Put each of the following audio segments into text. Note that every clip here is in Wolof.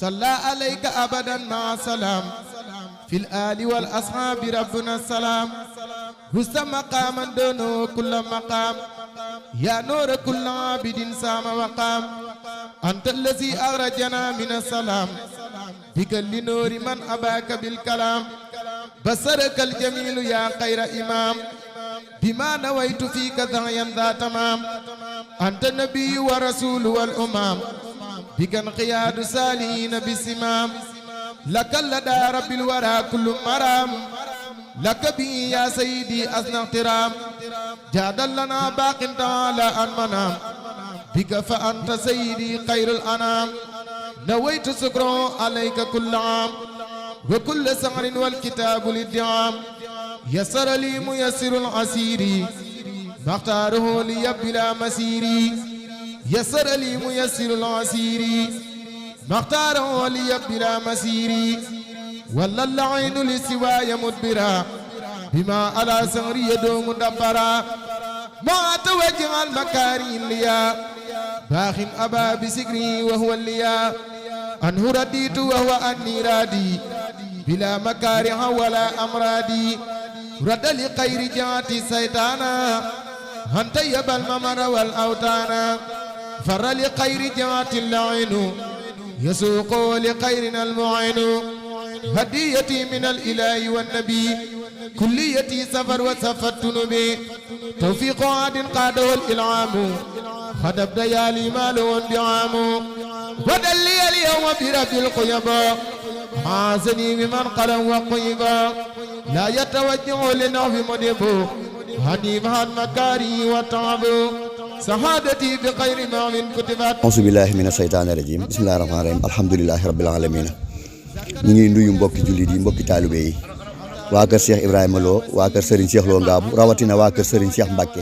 صلى عليك أبدا مع سلام في الآل والأصحاب ربنا السلام هست مقاما دونه كل مقام يا نور كل عابد سام وقام أنت الذي أخرجنا من السلام بك لنور من أباك بالكلام بصرك الجميل يا خير إمام بما نويت فيك ذعيا ذا تمام أنت النبي ورسول والأمام بك انقياد سالين بسمام لك لدى رب الورى كل مرام لك بي يا سيدي أثنى احترام جاد لنا باق تعالى أن منام بك فأنت سيدي خير الأنام نويت سكرا عليك كل عام وكل سهر والكتاب للدعام يسر لي ميسر العسير مختاره لي بلا مسيري يسر لي ميسر العسير مختاره لي بلا مسيري ولا العين لسواي مدبرا بما على سهري يدوم دبرا ما توجه المكارين ليا باخ أبا بسكري وهو الليا أنه رديت وهو أني رادي بلا مكاره ولا أمرادي رد لخير جاتي سيطانا أنت يبا الممر والأوتانا فر لخير جاتي اللعين يسوق لخيرنا المعين هديتي من الإله والنبي كليتي سفر وسفرت نبي توفيق عاد قاده الإلعام خدب ديالي مال وانبعام ودلي اليوم برب القيبا عازني بمن قلم وقيبا لا يتوجه لنعف مدبو هني مع المكاري والتعب سعادتي بخير ما من كتبت أعوذ بالله من الشيطان الرجيم بسم الله الرحمن الرحيم الحمد لله رب العالمين ñu ngi nuyu mbokki jullit yi mbokki taalibe yi waa kër Cheikh Ibrahima Lo waa kër Serigne Cheikh Lo Ngabou rawatina waa kër Serigne Cheikh Mbacke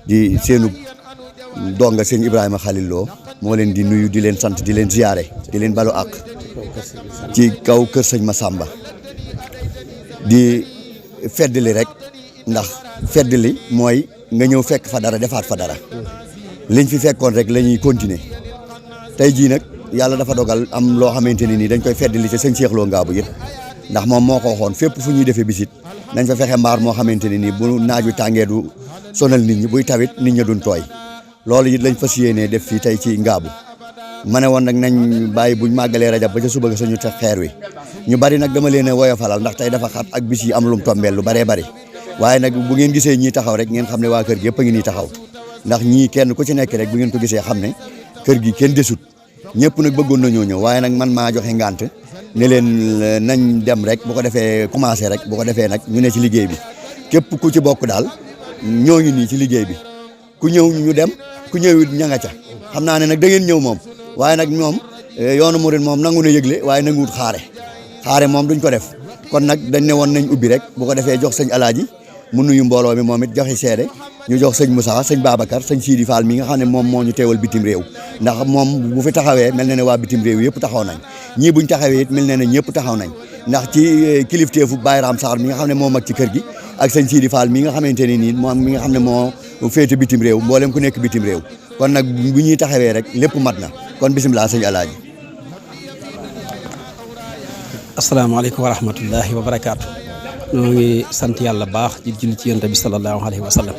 di seenu donga Serigne Ibrahima Khalil Lo moo leen di nuyu di leen sant di leen ziyaare di leen balu àq ci kaw kër Sëñ Massamba di feddali rek ndax feddali mooy nga ñëw fekk fa dara defaat fa dara liñ fi fekkoon rek la ñuy continuer tey jii nag yàlla dafa dogal am loo xamante ne nii dañ koy feddali ci sëñ Cheikh Lo Ngabou yëpp ndax moom moo ko waxoon fépp fu ñuy defee bisit nañ fa fexe mbaar moo xamante ne nii bu naaj wi tàngee du sonal nit ñi buy tawit nit ñi duñ tooy loolu it lañ fas yéenee def fii tey ci Ngabou ma ne woon nag nañ bàyyi buñ màggalee rajab ba ca suba ga sañu te xeer wi ñu bari nag dama leen a woyofalal ndax tey dafa xat ak bis yi am lum tombeel lu baree bari waaye nag bu ngeen gisee ñii taxaw rek ngeen xam ne waa kër gi yëpp a ngi nii taxaw ndax ñii kenn ku ci nekk rek bu ngeen ko gisee xam ne kër gi kenn desut ñëpp nag bëggoon nañoo ñëw waaye nag man maa joxe ngànt ne leen nañ dem rek bu ko defee commencé rek bu ko defee nag ñu ne ci liggéey bi képp ku ci bokk daal ñoo ngi nii ci liggéey bi ku ñëw ñu dem ku ñëwit ña nga ca xam naa ne nag da ngeen ñëw moom waaye nag ñoom yoonu murid moom nangu na yëgle waaye nanguwut xaare moom duñ ko def kon nag dañ ne woon nañ ubbi rek bu ko defee jox sëñ Alaaji mu nuyu mbooloo mi moom it joxe seede ñu jox sëñ Moussa sëñ Babacar sëñ Sidi Fall mi nga xam ne moom moo ñu teewal bitim réew ndax moom bu fi taxawee mel na ne waa bitim réew yëpp taxaw nañ ñii buñ taxawee it mel na ne ñëpp taxaw nañ ndax ci kilifteefu Baye Ram Sarr mi nga xam ne moo mag ci kër gi ak sëñ Sidi Fall mi nga xamante ne nii moom mi nga xam ne moo féete bitim réew mboolem ku nekk bitim réew kon nag bu ñuy taxawee rek lépp mat na kon bisimilah sëñ Alaaji. asalaamaaleykum wa rahmatullahi wa barakaatu. ñoo ngi sant yàlla baax di julli ci yonent bi sallallahu alayhi wa sallam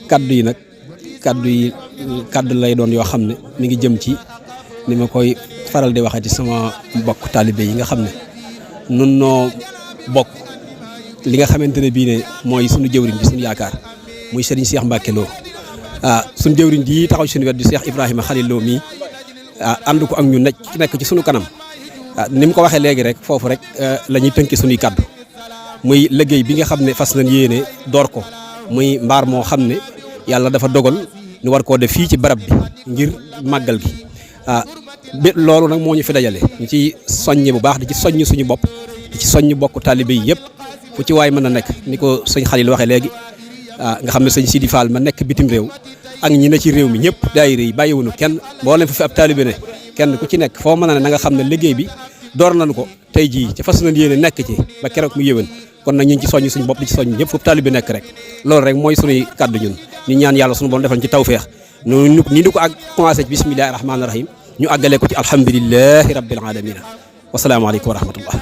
kaddu yi nag kaddu lay doon yoo xam ne mi ngi jëm ci ni ma koy faral di waxee ci sama mbokk taalibe yi nga xam ne nun noo bokk li nga xamante ne bii ne mooy sunu jëwriñ bi sunu yaakaar muy Serigne Cheikh Mbacke Lo sunu jëwriñ ji taxaw ci sunu wet di Cheikh Ibrahima Khalil Lo mii ànd ko ak ñu nekk ci sunu kanam ni mu ko waxee léegi rek foofu rek la ñuy tënki sunuy kaddu muy liggéey bi nga xam ne fas nañ yéene door ko muy mbaar moo xam ne yàlla dafa dogal ñu war koo def fii ci barab bi ngir màggal gi loolu nag moo ñu fi dajale ñu ci soññe bu baax di ci soññ suñu bopp di ci soññ bokk taalibe yi yëpp fu ci waay mën a nekk ni ko sëñ Xalil waxee léegi nga xam ne sëñ Sidi Fall ma nekk bitim réew ak ñi ne ci réew mi ñëpp daayira yi bàyyiwuñu kenn boo leen fi ab taalibe ne kenn ku ci nekk foo mën a ne na nga xam ne liggéey bi door nañu ko tey jii ci fas nañ yéene nekk ci ba keroog mu yéwén kon nag ñu ngi ci soññ suñu bopp di ci soññ ñëpp foofu taalibe nekk rek loolu rek mooy suñuy kàddu ñun ñu ñaan yàlla suñu borom defal ci tawfeex ni ñu ko ak commencé ci bismillahi rahmaani rahim ñu àggale ko ci alhamdulilahi rabbil alamina wasalaamaaleykum wa rahmatullah.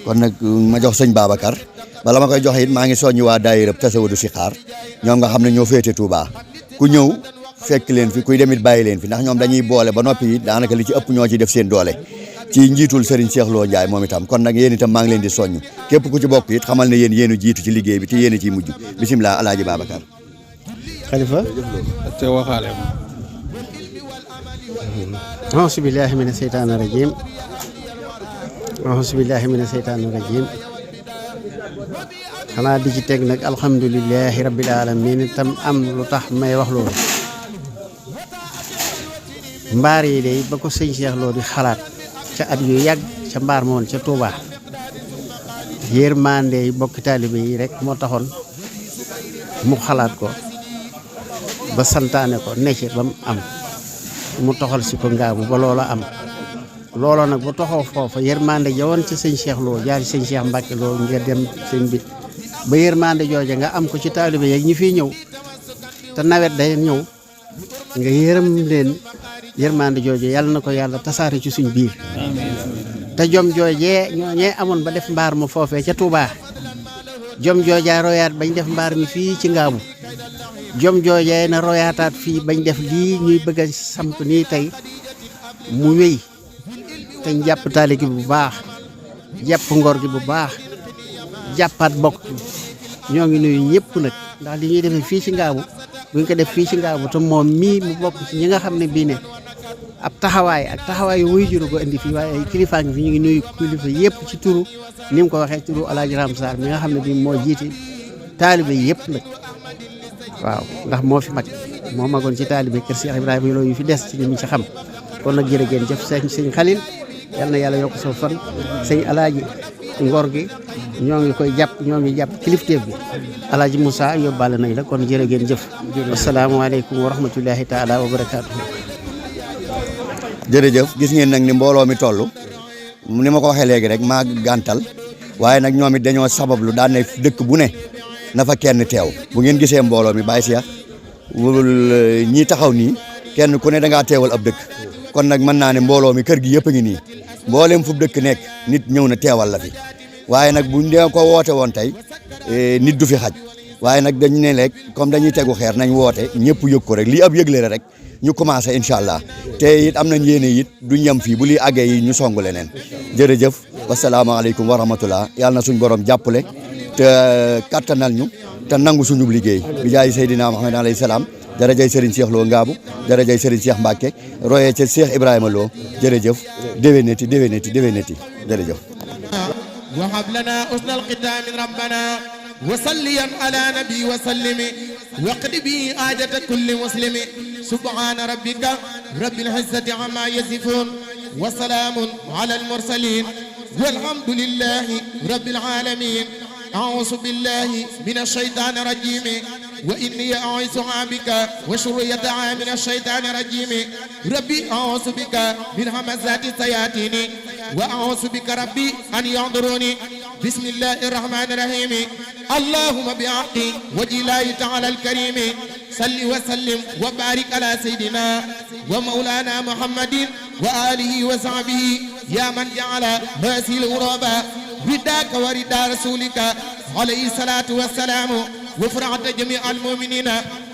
kon nag ma jox sëñ Babacar bala ma koy joxe it maa ngi soññi waa daayira Tasawudu Sixaar ñoom nga xam ne ñoo féete Touba ku ñëw fekk leen fi kuy demit bàyyi leen fi ndax ñoom dañuy boole ba noppi it daanaka li ci ëpp ñoo ci def seen doole ci njiitul Serigne Cheikh Lo Ndiaye moom itam kon nag yéen itam maa ngi leen di soññ képp ku ci bokk it xamal ne yéen yéenu jiitu ci liggéey bi te yéen a ciy mujj bisimilah alaaji Babacar. xalifa te waxaale auzu billahi mina seytaani rajim auzu billahi mina seytaani rajim xanaa di ci teg nag alhamdulilahi rabbil alamin itam am lu tax may wax loolu mbaar yi day ba ko sëñ Cheikh Lo di xalaat ca at yu yàgg ca mbaar ma woon ca Touba yërmande yi bokki taalibe yi rek moo taxoon mu xalaat ko ba santaane ko necc ba mu am mu toxal si ko ngaabu ba loola am looloo nag bu toxoo foofa yërmande ja woon ci sëñ Cheikh Lo jaar ci sëñ Cheikh Mbacke Lo nga dem sëñ bi ba yërmande jooja nga am ko ci taalibe yeeg ñi fiy ñëw te nawet day ñëw nga yërëm leen yërmande jooja yàlla na ko yàlla tasaare ci suñ biir te jom joojee ñooñee amoon ba def mbaar ma foofee ca Touba jom joojaa royaat bañ def mbaar mi fii ci ngaabu jom joojee na royaataat fii bañ def lii ñuy bëgg a samp nii tey mu wéy te jàpp taali gi bu baax jàpp ngor gi bu baax jàppaat bokk ñoo ngi nuyu ñëpp nag ndax li ñuy defee fii ci ngaabu buñ ko def fii ci ngaabu te moom mii mu bokk ci ñi nga xam ne bii ne ab taxawaay ak taxawaay wuy juru ko indi fii waaye ay kilifaa ngi fi ñu ngi nuyu kilifa yëpp ci turu ni mu ko waxee turu Alaaji Ram Sarr mi nga xam ne bii moo jiite taalibe yëpp nag waaw ndax moo fi mag moo magoon ci taalibe kër Cheikh Ibrahima Lo yu fi des ci li mu ci xam kon nag jërë ngeen jëf sëñ Xalil yal na yàlla yokk soo fan sëñ Alaaji ngor gi ñoo ngi koy jàpp ñoo ngi jàpp kilifteef bi Alaaji Moussa yóbbaale nañ la kon jërë ngeen jëf asalaamaaleykum wa rahmatullahi taala wa barakaatuhu. jërëjëf gis ngeen nag ni mbooloo mi toll ni ma ko waxee léegi rek maa gàntal waaye nag ñoom it dañoo sabablu daan ne dëkk bu ne na fa kenn teew bu ngeen gisee mbooloo mi Baye Cheikh ñii taxaw nii kenn ku ne da ngaa teewal ab dëkk kon nag mën naa ne mbooloo mi kër gi yëpp a ngi nii mboolem fu dëkk nekk nit ñëw na teewal la fi waaye nag buñ dee ko woote woon tey nit du fi xaj waaye nag dañ ne rek comme dañuy tegu xeer nañ woote ñëpp yëg ko rek lii ab yëgle rek ñu commencé incha allah te it am nañ yéene it duñ yem fii bu lii àggee yi ñu song leneen jërëjëf wasalaamaaleykum wa rahmatullah yàlla na suñ borom jàppale te kattanal ñu te nangu suñu liggéey bi jaay Seydina Muhammad alayhi salaam darajay Serigne Cheikh Lo Ngaabu darajay Serigne Cheikh Mbacke royee ca Cheikh Ibrahima Lo jërëjëf déwéneti déwéneti déwéneti jërëjëf وهب لنا حسن الختام ربنا وصليا على نبي وسلم واقض به حاجة كل مسلم سبحان ربك رب العزة عما يصفون وسلام على المرسلين والحمد لله رب العالمين أعوذ بالله من الشيطان الرجيم وإني أعوذها بك وشريتها من الشيطان الرجيم ربي أعوذ بك من همزات الشياطين وأعوذ بك ربي أن يحضروني بسم الله الرحمن الرحيم اللهم بحق وجه الله تعالى الكريم صل وسلم وبارك على سيدنا ومولانا محمد وآله وصحبه يا من جعل هذه الغربة رداك وردا رسولك عليه الصلاة والسلام وفرحت جميع المؤمنين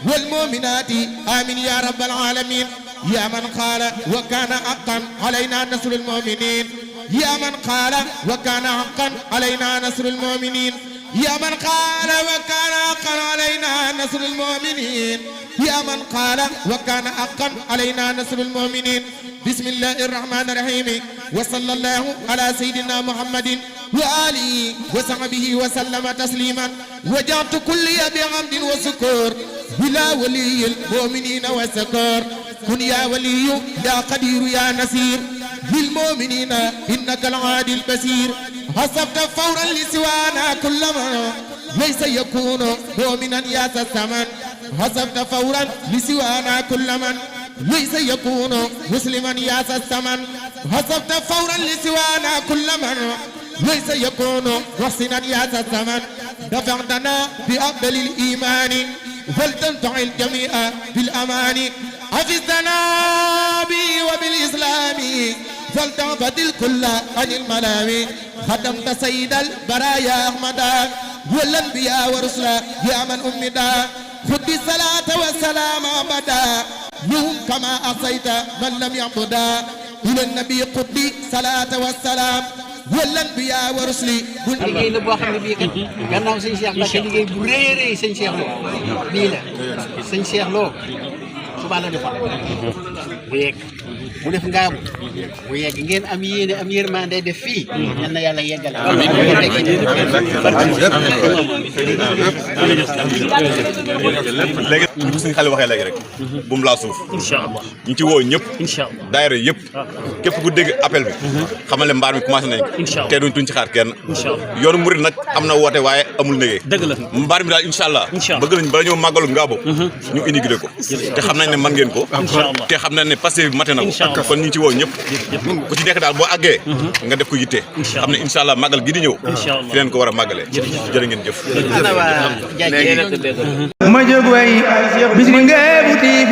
والمؤمنات آمين يا رب العالمين يا من قال وكان حقا علينا نصر المؤمنين يا من قال وكان حقا علينا نصر المؤمنين يا من قال وكان حقا علينا نصر المؤمنين يا من قال وكان حقا علينا نصر المؤمنين بسم الله الرحمن الرحيم وصلى الله على سيدنا محمد وآله وصحبه وسلم تسليما وجعلت كلي بحمد وسكور بلا ولي المؤمنين وسكور كن يا ولي يا قدير يا نصير للمؤمنين إنك العادي البصير حسبت فورا لسوانا كل من ليس يكون مؤمنا يا الثمن حسبت فورا لسوانا كل من ليس يكون مسلما يا الثمن حسبت فورا لسوانا كل من ليس يكون محسنا يا الثمن دفعتنا بأفضل الإيمان فلتنفع الجميع بالأمان حفظتنا بي وبالإسلام فلتعبد الكل عن المنام خدمت سيد البرايا أحمدا والأنبياء ورسلا يا من أمدا خذ الصلاة والسلام أبدا لهم كما أعطيت من لم يعبدا إلى النبي قد صلاة والسلام والأنبياء ورسلي liggéey la boo xam ne bii kat gannaaw sëñ Cheikh Mbacke liggéey bu rëy a rëy sëñ Cheikh Lo bii la sëñ Cheikh Lo Tuubaa la defal bu yegg mu def ngaabu bu yegg ngeen am yéene am yërmande def fii yal na yàlla yeggal léegi bu suñu xale waxee léegi rek bu mu laa suuf inshallah ñu ci woo ñëpp inshallah daayira yëpp képp ku dégg appel bi xamal ne mbaar mi commencé nañ ko te duñ ci xaar kenn yoonu murid nag am na woote waaye amul négee dëgg la mbaar mi daal inshallah bëgg nañ bala ñoo màggalu Ngabo ñu inauguré ko te xam nañ ne man ngeen ko te xam nañ ne passé bi mate na ko kon ñu ngi ci woo ñëpp ku ci nekk daal boo àggee nga def ko yitte xam ne inshallah màggal gi di ñëw fi leen ko war a màggalee jërë ngeen jëf ana waa Diagne ma jóg way bis bi Ngabou TV